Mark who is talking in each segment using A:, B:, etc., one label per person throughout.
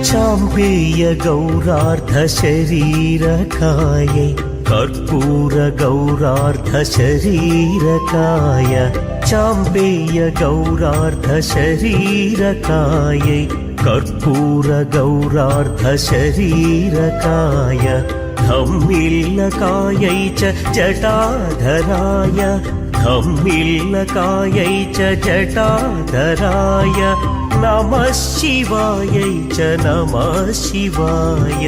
A: चाम्पेय गौरार्धशरीरकायै कर्पूर गौरार्धशरीरकाय चाम्पेय गौरार्धशरीरकायै कर्पूर गौरार्धशरीरकाय धम्मिल्लकायै च जटाधराय धम्मिल्लकायै च जटाधराय नमः शिवायै च नमः शिवाय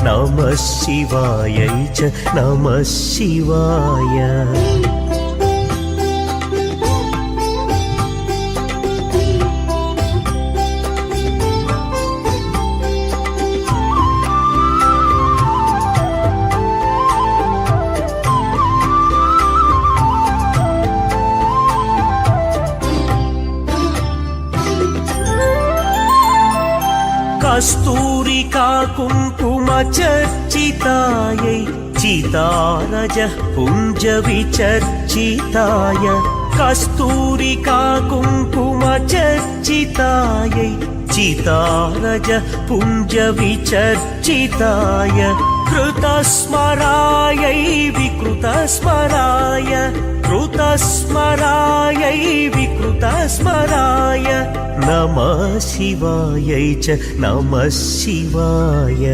A: नमः शिवायै च नमः शिवाय। कस्तूरिका कुङ्कुम चर्चितायै चितारजः पुञ्जविचर्चिताय कस्तूरिका कुङ्कुम चर्चितायै चितारजः पुञ्जविचर्चिताय कृतस्मरायै विकृतस्मराय कृतस्मरायै विकृतस्मराय नमः शिवायै च नमः शिवाय।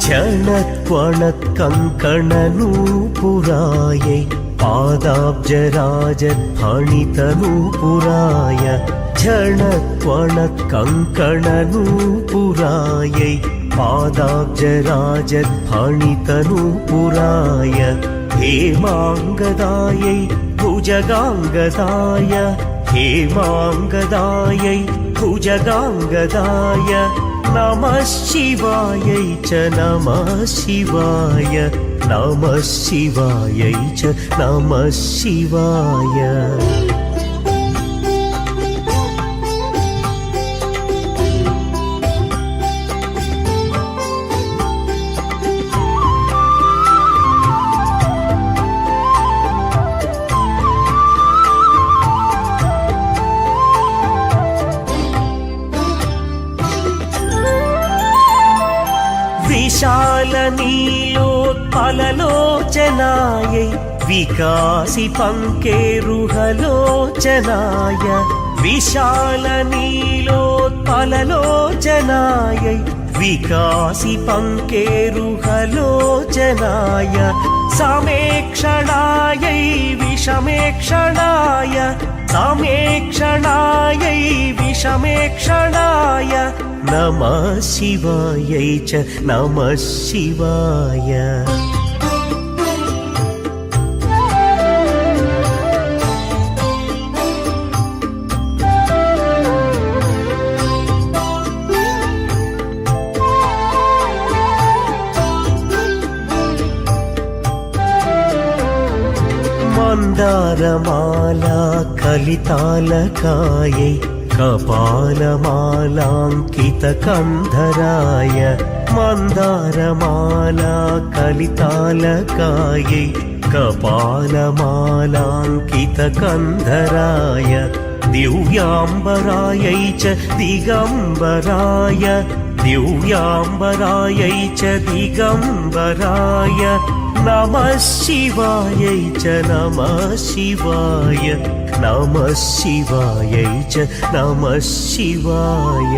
A: झणत्वणत्कङ्कणनूपुरायै पादाब्जराजध्वनितनूपुराय झणत्वणत्कङ्कणनूपुरायै पादाब्जराजध्वनितनूपुराय हेमाङ्गदायै भुजगाङ्गदाय हेमाङ्गदायै भुजगाङ्गदाय नमः शिवायै च नमः शिवाय नमः शिवायै च नमः शिवाय। विशालनीलोत्पललोचनायै विकासिपङ्केरुहलोचनाय विशालनीलोत्पललोचनायै विकासिपङ्केरुहलोचनाय समेक्षणायै विषमेक्षणाय समेक्षणायै विषमेक्षणाय नमः शिवायै च नमः शिवाय। मन्दारमाला कलितालकायै कपालमालाङ्कितकन्धराय मन्दारमाला कलितालकायै कपालमालाङ्कितकन्धराय दिव्याम्बरायै च दिगम्बराय दिव्याम्बरायै च दिगम्बराय नमः शिवायै च नमः शिवाय नमः शिवायै च नमः शिवाय।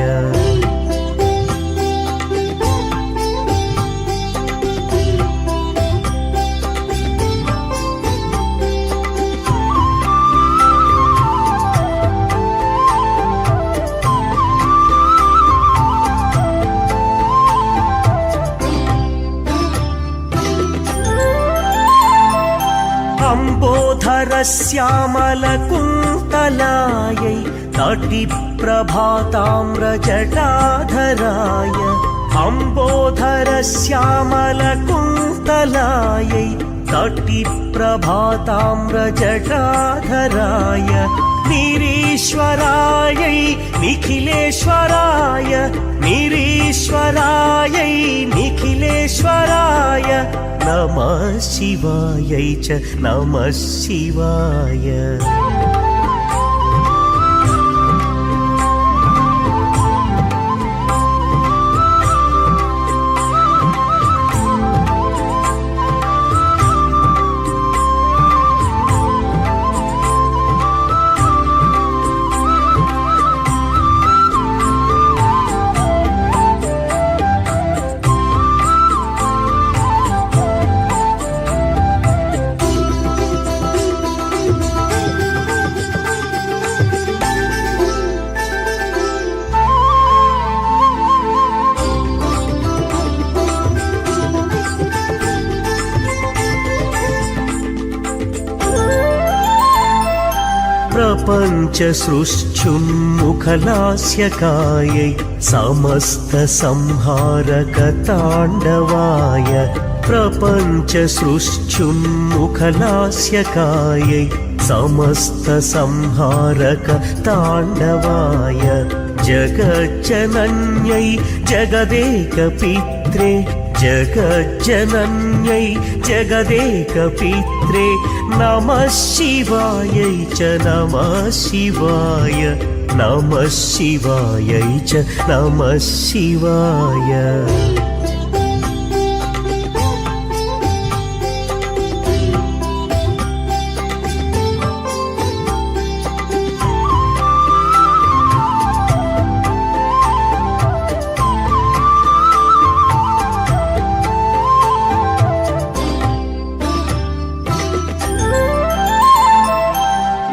A: श्यामलकुन्तलायै तटिप्रभाताम्रजटाधराय अम्बोधरश्यामलकुन्तलायै तटिप्रभाताम्रजटाधराय निरीश्वरायै निखिलेश्वराय निरीश्वरायै निखिलेश्वराय नमः शिवायै च नमः शिवाय। प्रपञ्चसृष्टुन्मुखलास्यकायै समस्तसंहारकताण्डवाय प्रपञ्चसृष्टुन्मुखलास्यकायै समस्तसंहारकताण्डवाय जगज्जनन्यै जगदेकपित्रे जगज्जनन्यै जगदेकपित्रे नमः शिवायै च नमः शिवाय नमः शिवायै च नमः शिवाय।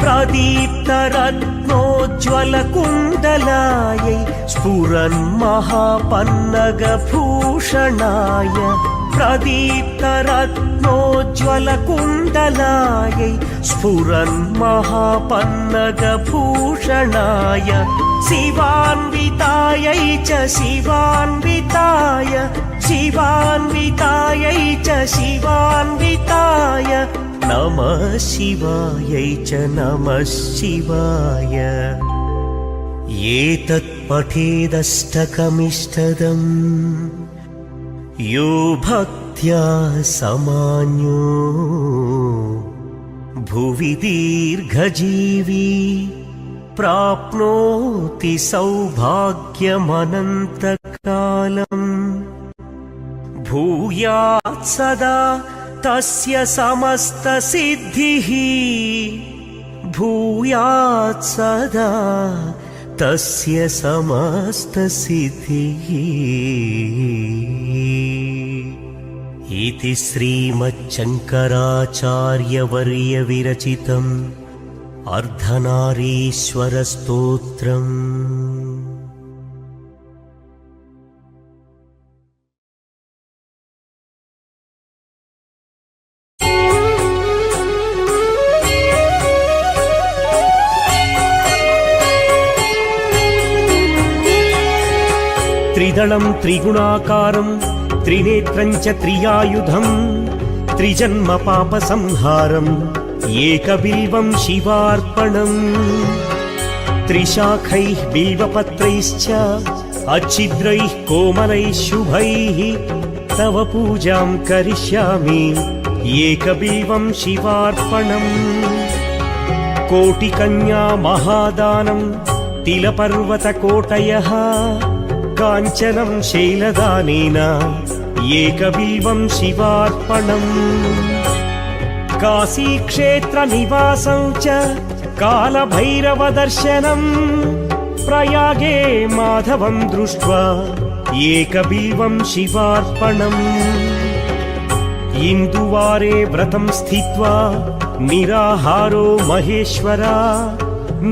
A: प्रदीप्तरत्नोज्ज्वलकुण्डलायै स्फुरन्महापन्नगभूषणाय प्रदीप्तरत्नोज्ज्वलकुण्डलायै स्फुरन्महापन्नगभूषणाय शिवान्वितायै च शिवान्विताय शिवान्वितायै च शिवान्विताय नमः शिवायै च नमः शिवाय। एतत् पठेदष्टकमिष्टदम् यो भक्त्या समान्यो भुवि दीर्घजीवी प्राप्नोति सौभाग्यमनन्तकालम् भूयात् सदा तस्य समस्तसिद्धिः भूयात् सदा तस्य समस्तसिद्धिः। इति श्रीमच्छङ्कराचार्यवर्यविरचितम् अर्धनारीश्वरस्तोत्रम्। त्रिदलं त्रिगुणाकारं त्रिनेत्रं च त्रियायुधं त्रिजन्म पापसंहारम् एकबिल्वं शिवार्पणम्। त्रिशाखैः बिल्वपत्रैश्च अच्छिद्रैः कोमलैः शुभैः तव पूजां करिष्यामि एकबिल्वं शिवार्पणम्। कोटिकन्या महादानं तिलपर्वतकोटयः काञ्चनं शैलदानेन एकबिल्वं शिवार्पणम्। काशीक्षेत्रनिवासं च कालभैरवदर्शनम् प्रयागे माधवं दृष्ट्वा एकबिल्वं शिवार्पणम्। इन्दुवारे व्रतं स्थित्वा निराहारो महेश्वरा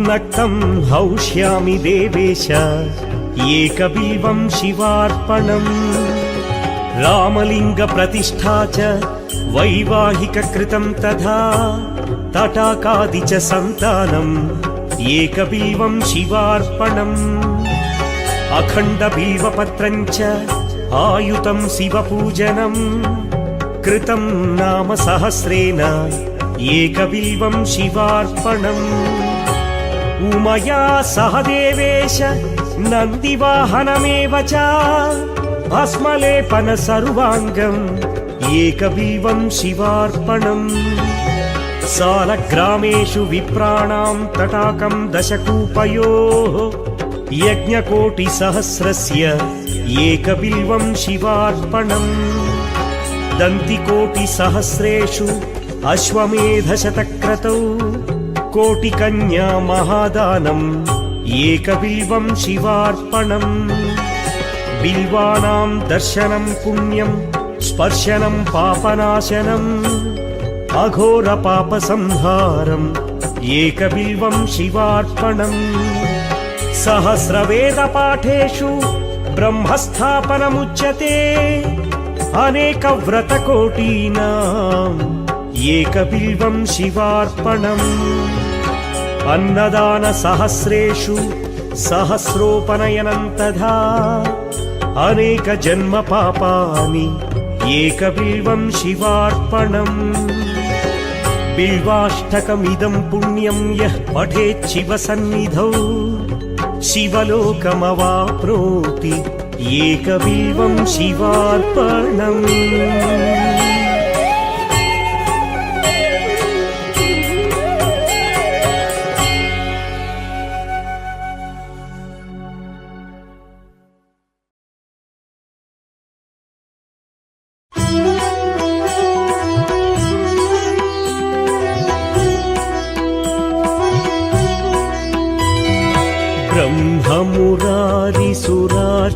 A: नक्तं हौष्यामि देवेश एकबिल्वं शिवार्पणम्। रामलिङ्गप्रतिष्ठा च वैवाहिककृतं तथा तटाकादि च सन्तानम् एकबिल्वं शिवार्पणम् अखण्डबिल्वपत्रं च आयुतं शिवपूजनम् कृतं नाम सहस्रेण एकबिल्वं शिवार्पणम् उमया सह देवेश नन्दिवाहनमेव च भस्मलेपन सर्वाङ्गम् एकबिल्वं शिवार्पणम् सालग्रामेषु विप्राणां तटाकं दशकूपयोः यज्ञकोटिसहस्रस्य एकबिल्वं शिवार्पणम् दन्तिकोटिसहस्रेषु अश्वमेधशतक्रतौ कोटिकन्या महादानम् एकबिल्वं शिवार्पणम् बिल्वानां दर्शनं पुण्यं स्पर्शनं पापनाशनम् अघोरपापसंहारम् एकबिल्वं शिवार्पणम् सहस्रवेदपाठेषु ब्रह्मस्थापनमुच्यते अनेकव्रतकोटीनाम् एकबिल्वं शिवार्पणम् अन्नदानसहस्रेषु सहस्रोपनयनं तथा अनेकजन्मपापानि एकबिल्वं शिवार्पणम् बिल्वाष्टकमिदं पुण्यं यः पठेत् शिवसन्निधौ शिवलोकमवाप्नोति एकबिल्वं शिवार्पणम्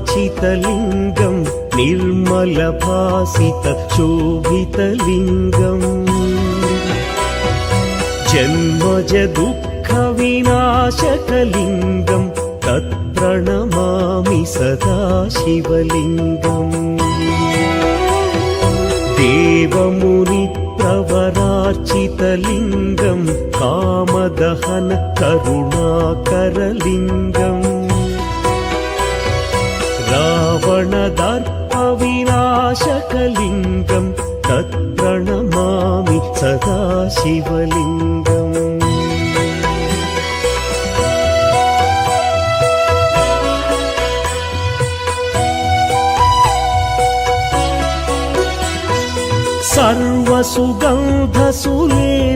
A: ब्रह्ममुरारिसुरार्चितलिङ्गं निर्मलभासितशोभितलिङ्गम् जन्मजदुःखविनाशकलिङ्गं तत्प्रणमामि सदा शिवलिङ्गम् देवमुनिप्रवरार्चितलिङ्गं कामदहन करुणाकरलिङ्गम् रावणदर्पविनाशकलिङ्गं तत्प्रणमामि सदा शिवलिङ्गम्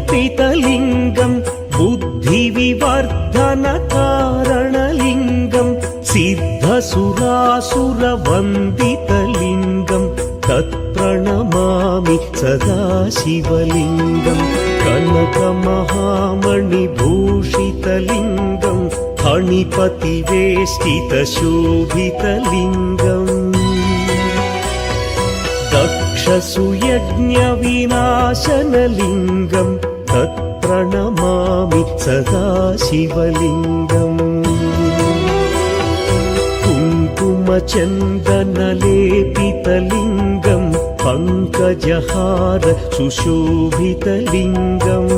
A: सर्वसुगन्धसुलेपितलिङ्गं बुद्धिविवर्धनकारणलिङ्गं सिद्धसुरासुरवन्दितलिङ्गं तत्प्रणमामि सदा शिवलिङ्गं कनकमहामणिभूषितलिङ्गं फणिपतिवेष्टितशोभितलिङ्गम् दक्षसुयज्ञविनाशनलिङ्गं तत्प्रणमामि सदा शिवलिङ्गम् कुङ्कुमचन्दनलेपितलिङ्गं पङ्कजहार सुशोभितलिङ्गम्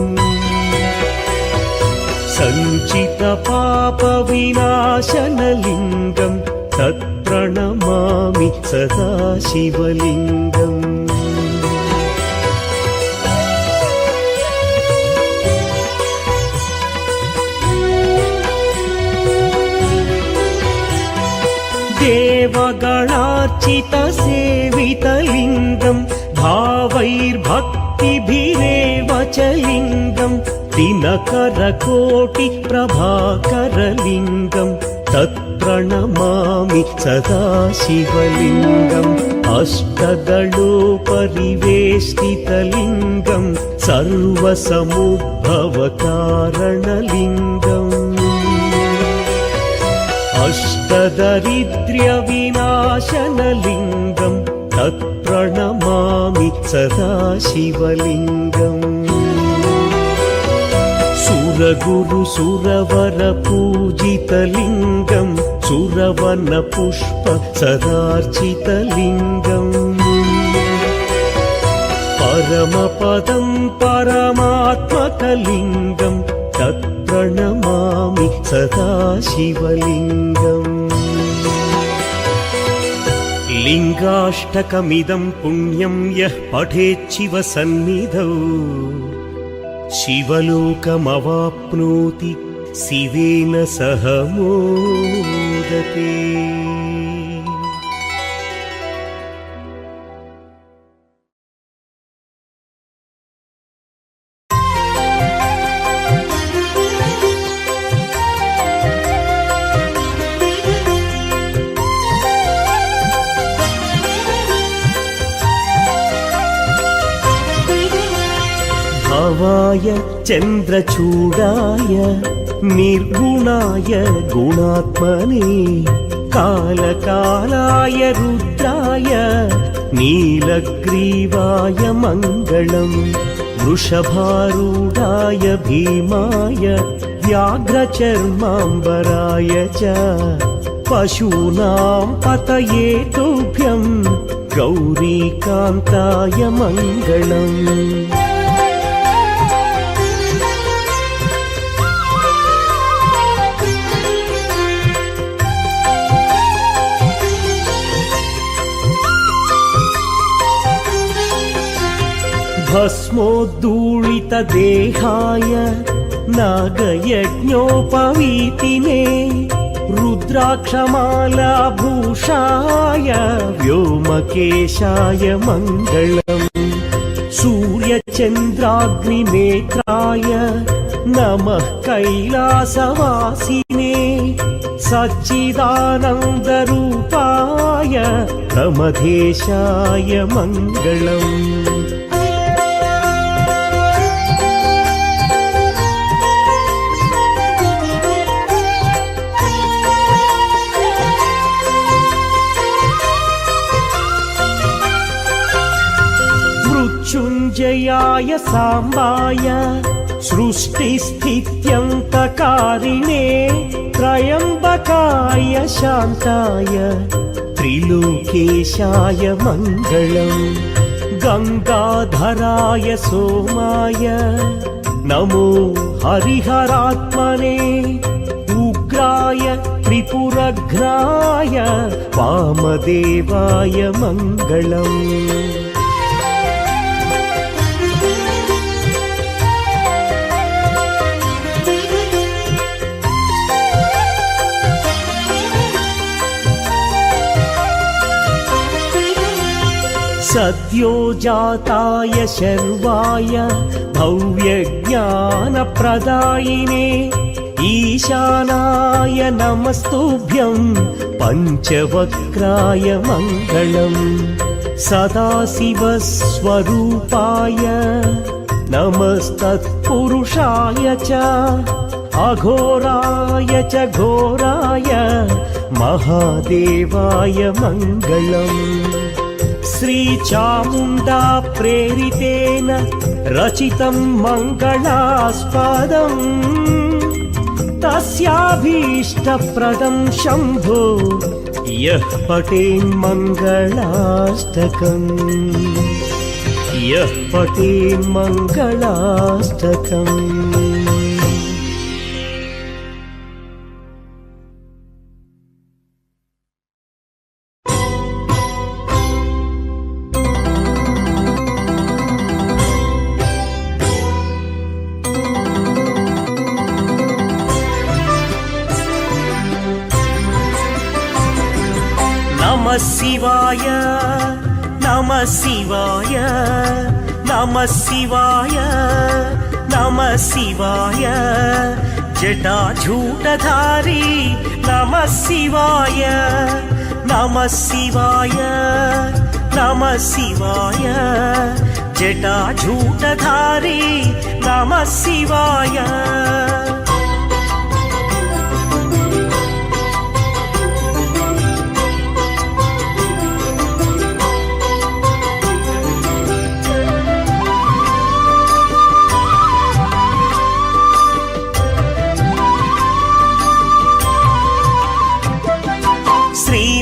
A: सञ्चितपापविनाशनलिङ्गं तत्प्रणमामि सदा शिवलिङ्गम् देवगणार्चितसेवितलिङ्गं भावैर्भक्तिभिरेव च लिङ्गं दिनकरकोटिप्रभाकरलिङ्गं तत्प्रणमामि सदा शिवलिङ्गम् अष्टदलोपरिवेष्टितलिङ्गं सर्वसमुद्भवकारणलिङ्गम् अष्टदरिद्र्यविनाशनलिङ्गं तत्प्रणमामि सदा शिवलिङ्गम् सुरगुरुसुरवरपूजितलिङ्गं सुरवनपुष्प सदार्चितलिङ्गम् परमपदं परमात्मकलिङ्गं तत्प्रणमामि सदा शिवलिङ्गम् लिङ्गाष्टकमिदं पुण्यं यः पठेच्छिव सन्निधौ शिवलोकमवाप्नोति शिवेन सह मोदते। भावाय चन्द्रचूडाय निर्गुणाय गुणात्मने कालकालाय रुद्राय नीलग्रीवाय मङ्गलम् वृषभारूढाय भीमाय व्याघ्रचर्माम्बराय च पशूनां पतये तुभ्यं गौरीकान्ताय मङ्गलम्। भस्मोद्धूलितदेहाय नागयज्ञोपवीतिने रुद्राक्षमालाभूषाय व्योमकेशाय मङ्गलम् सूर्यचन्द्राग्निनेत्राय नमः कैलासवासिने सच्चिदानन्दरूपाय प्रमथेशाय मङ्गलम्। मृत्युञ्जयाय साम्बाय सृष्टिस्थित्यन्तकारिणे त्र्यम्बकाय शान्ताय त्रिलोकेशाय मङ्गलम् गङ्गाधराय सोमाय नमो हरिहरात्मने उग्राय त्रिपुरघ्नाय वामदेवाय मङ्गलम्। सद्योजाताय शर्वाय भव्यज्ञानप्रदायिने ईशानाय नमस्तुभ्यं पञ्चवक्त्राय मङ्गलम् सदाशिवस्वरूपाय नमस्तत्पुरुषाय च अघोराय च घोराय महादेवाय मङ्गलम्। श्रीचामुण्डा प्रेरितेन रचितं मङ्गलास्पदम् तस्याभीष्टप्रदं शम्भो यः पठेन्मङ्गलाष्टकम् यः पठेन्मङ्गलाष्टकम्। नमः शिवाय नमः शिवाय नमः शिवाय नमः शिवाय जटाजूटधारी नमः शिवाय नमः शिवाय नमः शिवाय जटाजूटधारी नमः शिवाय।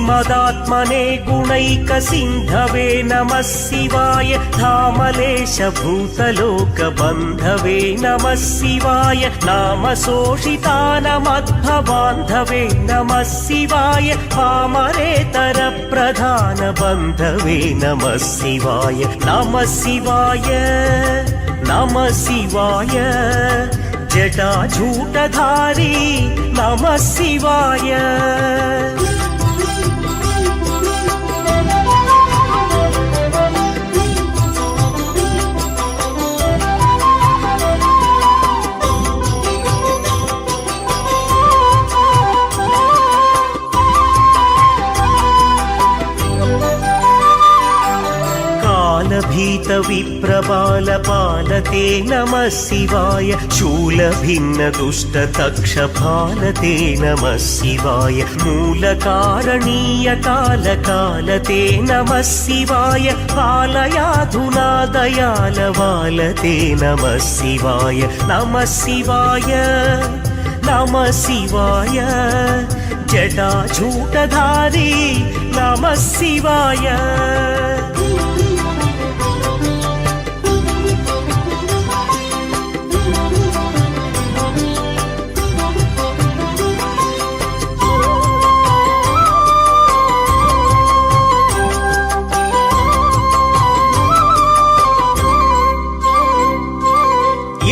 A: श्रीमदात्मने गुणैकसिन्धवे नमः शिवाय धामलेशभूतलोकबन्धवे नमः शिवाय नामशोषितानमद्भवान्धवे नमः शिवाय पामरेतरप्रधानबन्धवे नमः शिवाय नमः शिवाय नमः शिवाय जटाजूटधारी नमः शिवाय भीतविप्रबालपालते नमः शिवाय शूलभिन्नदुष्टतक्षपालते नमः शिवाय मूलकारणीयकालकालते नमः शिवाय पालयाधुना दयालवालते नमः शिवाय नमः शिवाय नमः शिवाय जटाजूटधारी नमः शिवाय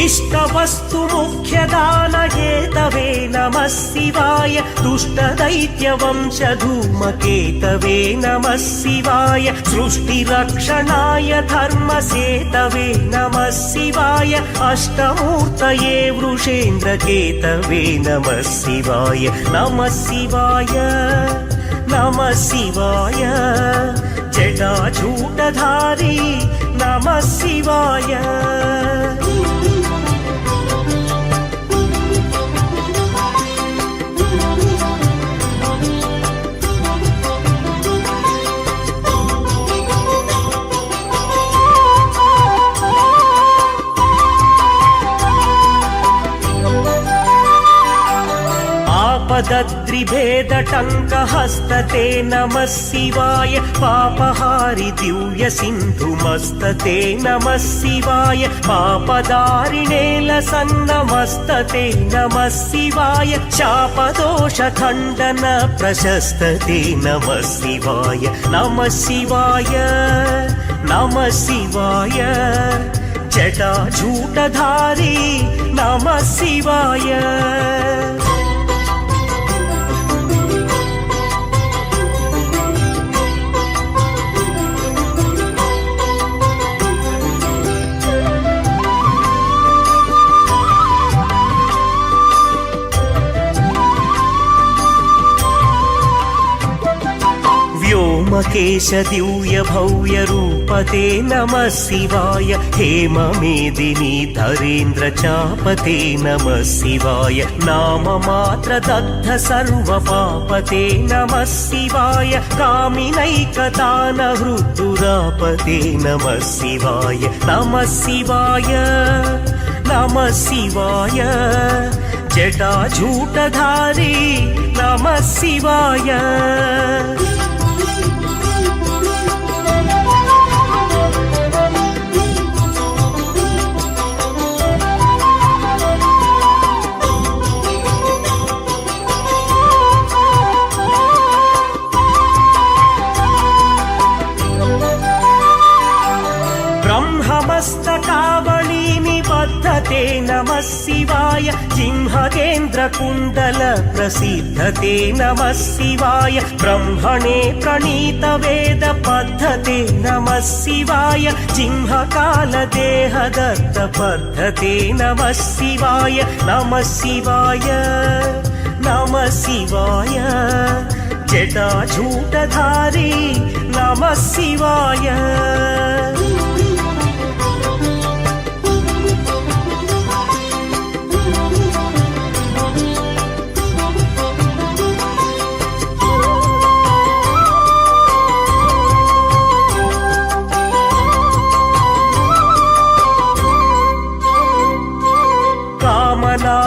A: इष्टवस्तु मुख्यदानहेतवे नमः शिवाय दुष्टदैत्यवंशधूमकेतवे नमः शिवाय सृष्टिरक्षणाय धर्मसेतवे नमः शिवाय अष्टमूर्तये वृषेन्द्रकेतवे नमः शिवाय नमः शिवाय नमः शिवाय जटाजूटधारी नमः शिवाय पदद्रिभेदटङ्कहस्तते नमः शिवाय पापहारि दिव्यसिन्धुमस्तते नमः शिवाय पापदारिणे लसन्नमस्तते नमः शिवाय शापदोषखण्डन प्रशस्तते नमः शिवाय नमः शिवाय नमः शिवाय जटाजूटधारी नमः शिवाय व्योमकेश दिव्यभव्यरूपते नमः शिवाय हेममेदिनी धरेन्द्रचापते नमः शिवाय नाममात्रदग्ध सर्वपापते नमः शिवाय कामिनैकदानहृद्दुरापते नमः शिवाय नमः शिवाय नमः शिवाय जटाजूटधारी नमः शिवाय ब्रह्ममस्तकावली निबद्धते नमः शिवाय जिह्मगेन्द्रकुण्डल प्रसिद्धते नमः शिवाय ब्रह्मणे प्रणीतवेद पद्धते नमः शिवाय जिह्मकालदेहदत्त पद्धते नमः शिवाय नमः शिवाय नमः शिवाय जटाजूटधारी नमः शिवाय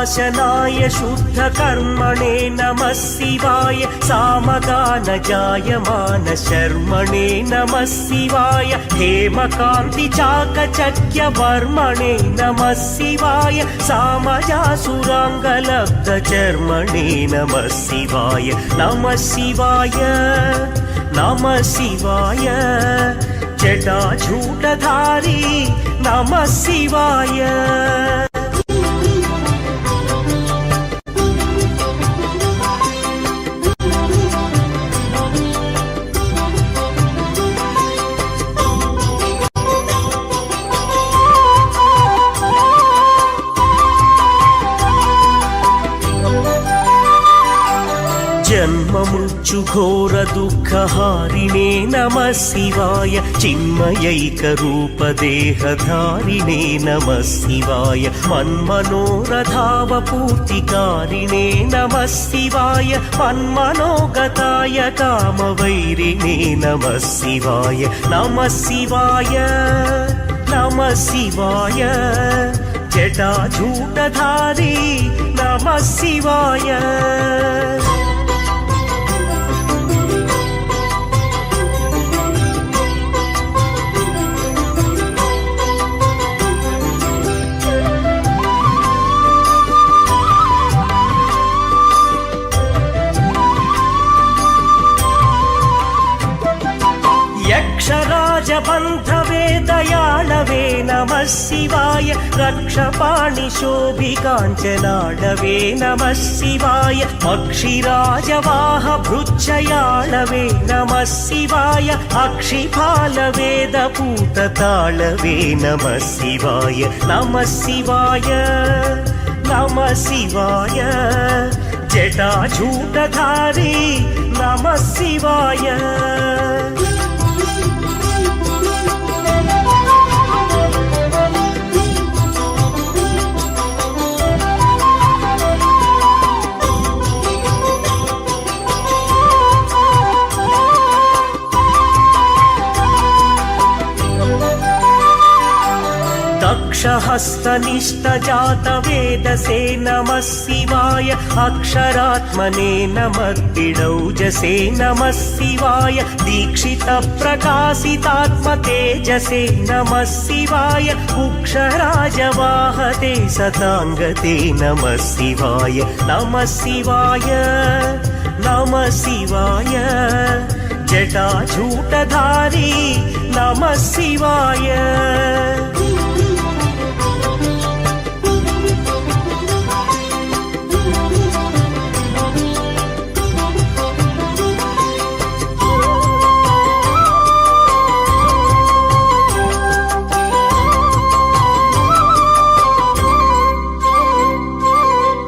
A: पापनाशनाय शुद्धकर्मणे नमः शिवाय सामगानजायमान शर्मणे नमः शिवाय हेमकान्ति चाकचक्यवर्मणे नमः शिवाय सामजासुराङ्गलब्धचर्मणे नमः शिवाय नमः शिवाय नमः शिवाय जटाजूटधारी नमः शिवाय जन्ममृत्युघोरदुःखहारिणे नमः शिवाय चिन्मयैकरूपदेहधारिणे नमः शिवाय मन्मनोरथावपूर्तिकारिणे नमः शिवाय मन्मनोगताय कामवैरिणे नमः शिवाय नमः शिवाय नमः शिवाय जटाजूटधारी नमः शिवाय यक्षराजबन्धवे दयाळवे नमः शिवाय रक्षपाणिशोभिकाञ्चनाडवे नमः शिवाय पक्षिराजवाहभृच्छयाळवे नमः शिवाय अक्षिपालवेदपूतताळवे नमः शिवाय नमः शिवाय नमः शिवाय जटाजूटधारी नमः शिवाय दक्षहस्तनिष्ठजातवेदसे नमः शिवाय अक्षरात्मने नमर्दिडौजसे नमः शिवाय दीक्षितप्रकाशितात्मतेजसे नमः शिवाय कुक्षराजवाहते सताङ्गते नमः शिवाय नमः शिवाय नमः शिवाय जटाजूटधारी नमः शिवाय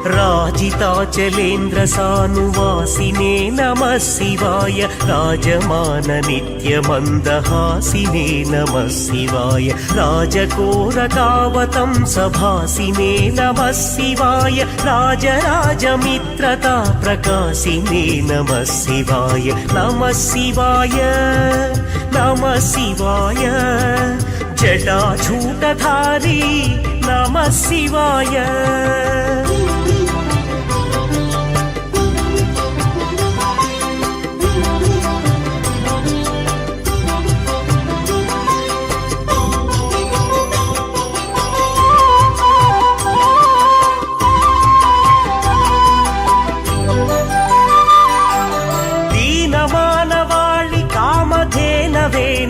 A: राजिताचलेन्द्रसानुवासिने नमः शिवाय राजमाननित्यमन्दहासिने नमः शिवाय राजकोरकावतंसभासिने नमः शिवाय राजराजमित्रताप्रकाशिने नमः शिवाय नमः शिवाय नमः शिवाय जटाजूटधारी नमः शिवाय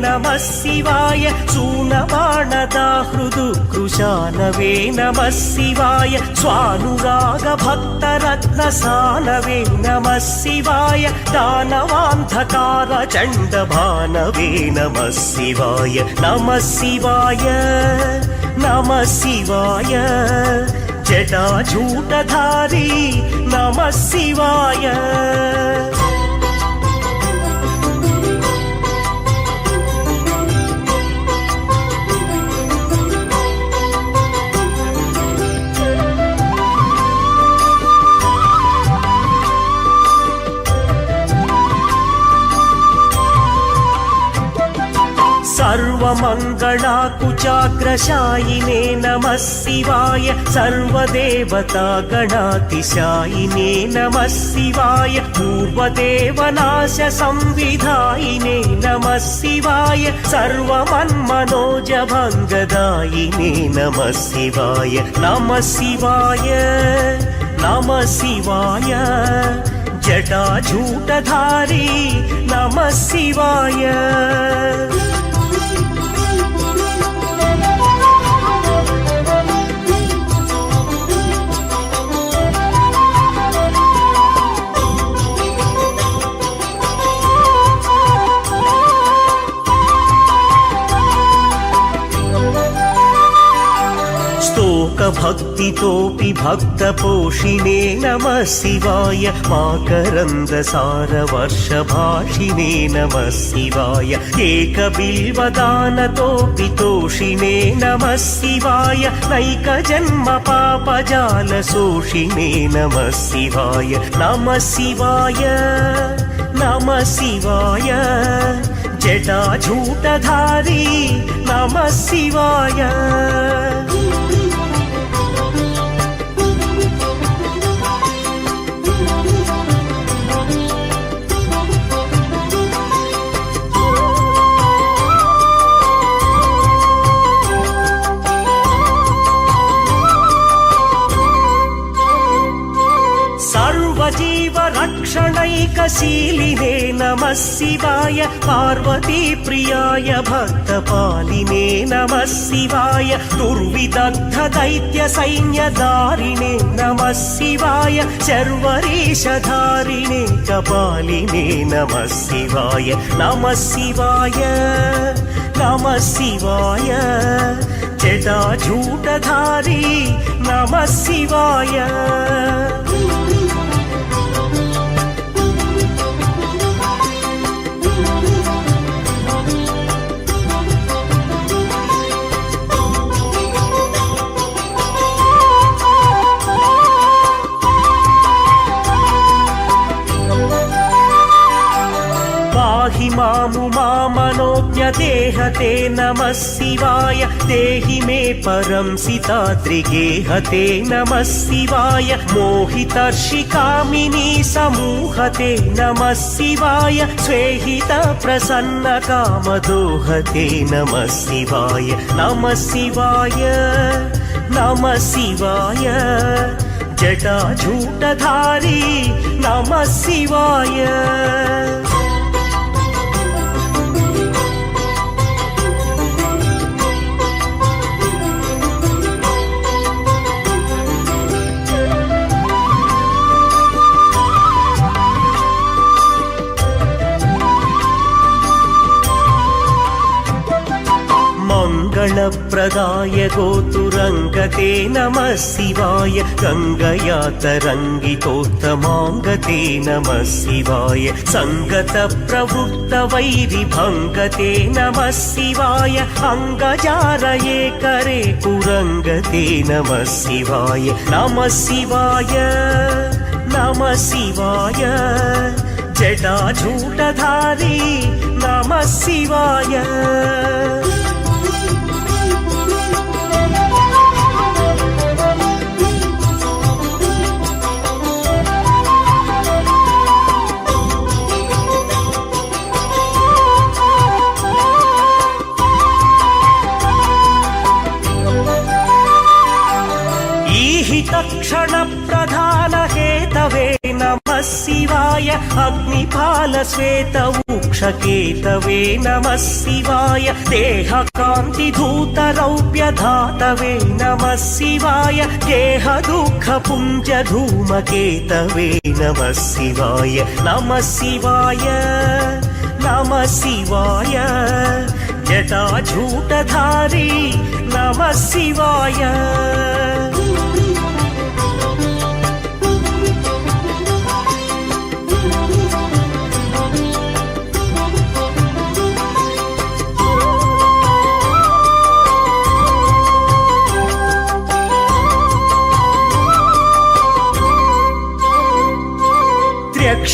A: नमः शिवाय सूनबाणदाहृदुकृशानवे नमः शिवाय स्वानुरागभक्तरत्नसानवे नमः शिवाय दानवान्धकारचण्डभानवे नमः शिवाय नमः शिवाय नमः शिवाय जटाजूटधारी नमः शिवाय सर्वमङ्गलाकुचाग्रशायिने नमः शिवाय सर्वदेवतागणातिशायिने नमः शिवाय पूर्वदेवनाशसंविधायिने नमः शिवाय सर्वमन्मनोजभङ्गदायिने नमः शिवाय नमः शिवाय नमः शिवाय जटाजूटधारी नमः शिवाय भक्तितोऽपि भक्तपोषिणे नमः शिवाय माकरन्दसारवर्षभाषिणे नमः शिवाय एकबिल्वदानतोऽपि तोषिणे नमः शिवाय नैकजन्मपापजालशोषिणे नमः शिवाय नमः शिवाय नमः शिवाय जटाजूटधारी नमः शिवाय सर्वजीवरक्षणैकशीलिने नमः शिवाय पार्वतीप्रियाय भक्तपालिने नमः शिवाय दुर्विदग्धदैत्यसैन्यधारिणे नमः शिवाय शर्वरीशधारिणे कपालिने नमः शिवाय नमः शिवाय नमः शिवाय जटाजूटधारी नमः शिवाय पाहि मामुमामनोज्ञदेहते नमः शिवाय देहि मे परं सिताद्रिगेहते नमः शिवाय मोहितर्षिकामिनी समूहते नमः शिवाय स्वेहितप्रसन्नकामदोहते नमः शिवाय नमः शिवाय नमः शिवाय जटाजूटधारी नमः शिवाय मङ्गलप्रदाय गोतुरङ्गते नमः शिवाय गङ्गया तरङ्गितोत्तमाङ्गते नमः शिवाय सङ्गतप्रवृत्तवैरिभङ्गते नमः शिवाय अङ्गजारये करे कुरङ्गते नमः शिवाय नमः शिवाय नमः शिवाय जटाजूटधारी नमः शिवाय तत्क्षणप्रधान हेतवे नमः शिवाय अग्निपालश्वेतवूक्षकेतवे नमः शिवाय देहकान्तिधूतरौप्यधातवे नमः शिवाय गेहदुःखपुञ्जधूमकेतवे नमः शिवाय नमः शिवाय नमः शिवाय जटाजूटधारी नमः शिवाय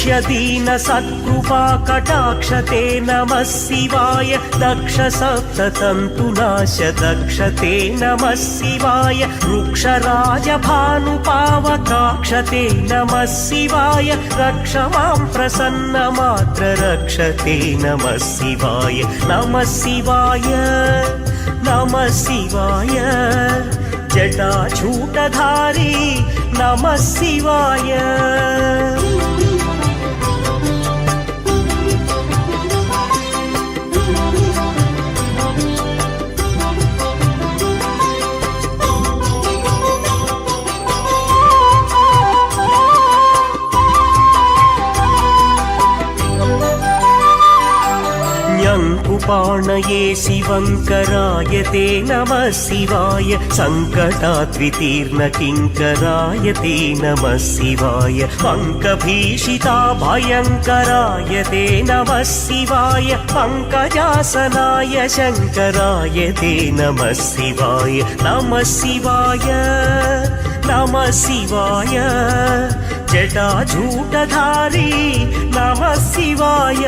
A: तुष्य दीन सत्कृपा कटाक्ष ते नमः शिवाय दक्ष सप्ततन्तुनाश दक्ष ते नमः शिवाय वृक्षराज भानुपावकाक्ष ते नमः शिवाय रक्ष मां प्रसन्नमात्र रक्ष ते नमः शिवाय नमः शिवाय नमः शिवाय जटाजूटधारी नमः शिवाय ञङ्कुपाणये शिवङ्कराय ते नमः शिवाय सङ्कटाद्वितीर्णकिङ्कराय ते नमः शिवाय पङ्कभीषिता भयङ्कराय ते नमः शिवाय पङ्कजासनाय शङ्कराय ते नमः शिवाय नमः शिवाय नमः शिवाय जटाजूटधारी नमः शिवाय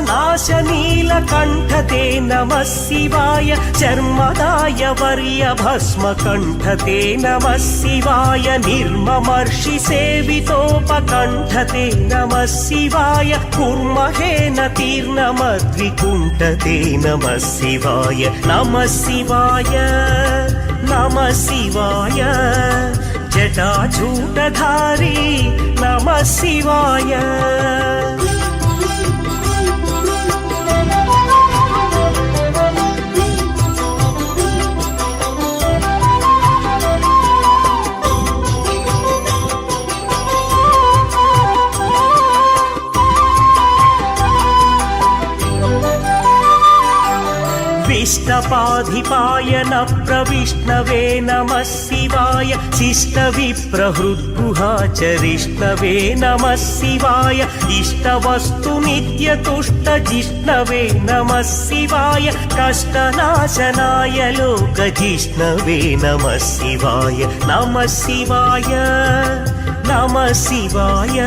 A: नाश नीलकण्ठ ते नमः शिवाय चर्मदाय वर्य भस्म कण्ठ ते नमः शिवाय निर्ममर्षि सेवितोपकण्ठ ते नमः शिवाय कुर्महेन तीर्णमद्विकुण्ठ ते नमः शिवाय नमः शिवाय नमः शिवाय जटाजूटधारी नमः शिवाय विष्टपाधिपाय न प्रविष्णवे नमः शिवाय शिष्टविप्रहृद्गुहाचरिष्णवे नमः शिवाय इष्टवस्तु नित्यतुष्टजिष्णवे नमः शिवाय कष्टनाशनाय लोकजिष्णवे नमः शिवाय नमः शिवाय नमः शिवाय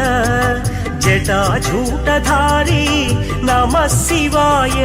A: जटाजूटधारी नमः शिवाय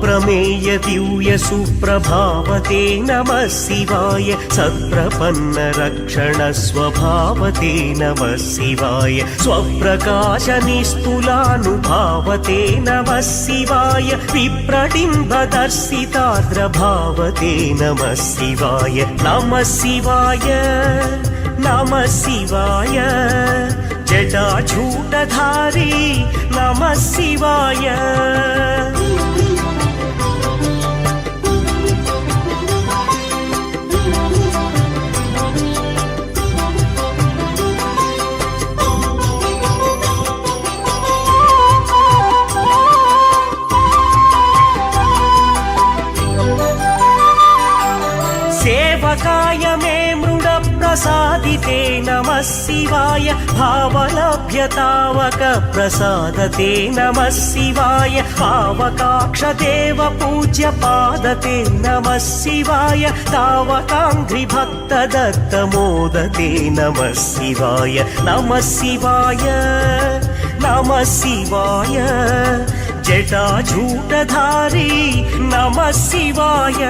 A: प्रमेय दिव्य सुप्रभावते नमः शिवाय सत्प्रपन्न रक्षण स्वभावते नमः शिवाय स्वप्रकाश निस्तुलानुभावते नमः शिवाय विप्रटिम्बदर्शिताद्रभावते नमः शिवाय नमः शिवाय नमः शिवाय जटाजूटधारी नमः शिवाय सेवकाय मे मृड प्रसादिते नमः शिवाय भावलभ्यतावक प्रसादते नमः शिवाय पावकाक्ष देव पूज्य पादते नमः शिवाय तावकाङ्घ्रि भक्त दत्त मोदते नमः शिवाय नमः शिवाय नमः शिवाय जटाजूटधारी नमः शिवाय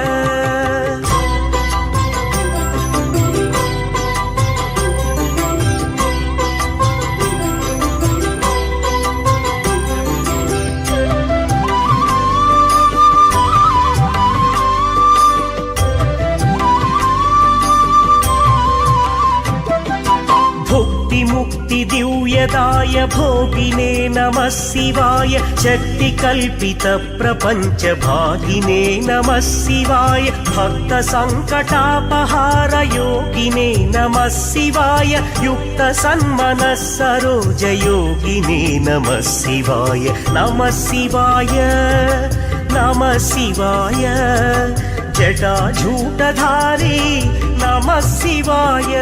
A: मुक्ति दिव्यदाय भोगिने नमः शिवाय शक्तिकल्पितप्रपञ्चभागिने नमः शिवाय भक्तसङ्कटापहार योगिने नमः शिवाय युक्तसन्मनः सरोजयोगिने नमः शिवाय नमः शिवाय नमः शिवाय जटाजूटधारी नमः शिवाय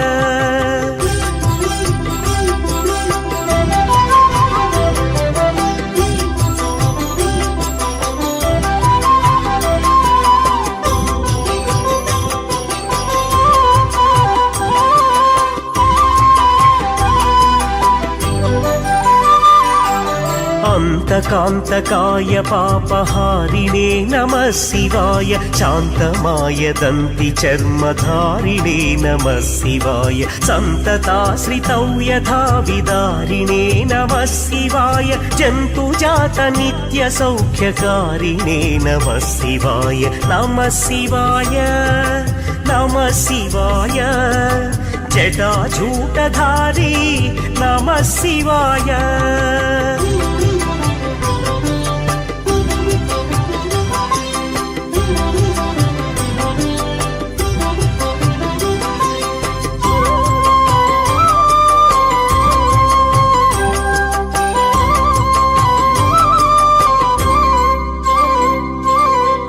A: कान्तकाय पापहारिणे नमः शिवाय शान्तमाय दन्तिचर्मधारिणे नमः शिवाय सन्तताश्रितौ यथा विदारिणे नमः शिवाय जन्तुजात नित्यसौख्यकारिणे नमः शिवाय नमः शिवाय नमः शिवाय जटाजूटधारी नमः शिवाय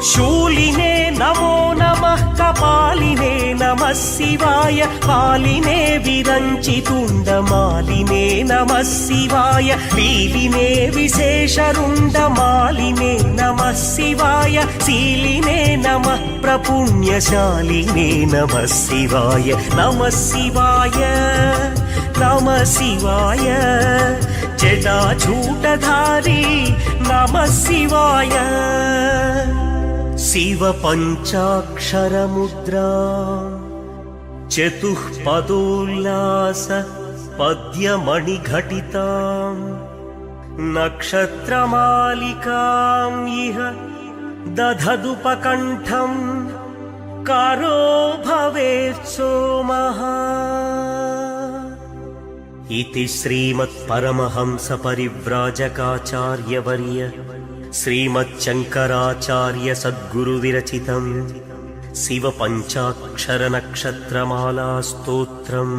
A: शूलिने नमो नमः कपालिने नमः शिवाय पालिने विरञ्चितुण्डमालिने नमः शिवाय लीलिने विशेषरुण्डमालिने नमः शिवाय शीलिने नमः प्रपुण्यशालिने नमः शिवाय नमः शिवाय नमः शिवाय जटाजूटधारी नमः शिवाय शिव पञ्चाक्षरमुद्रा चतुःपदोल्लास पद्यमणिघटिताम् नक्षत्रमालिकाम् इह दधदुपकण्ठम् कारो भवेत् सोमः इति श्रीमत्परमहंस परिव्राजकाचार्यवर्य श्रीमच्छङ्कराचार्य सद्गुरुविरचितम् शिव पञ्चाक्षर नक्षत्रमाला स्तोत्रम्।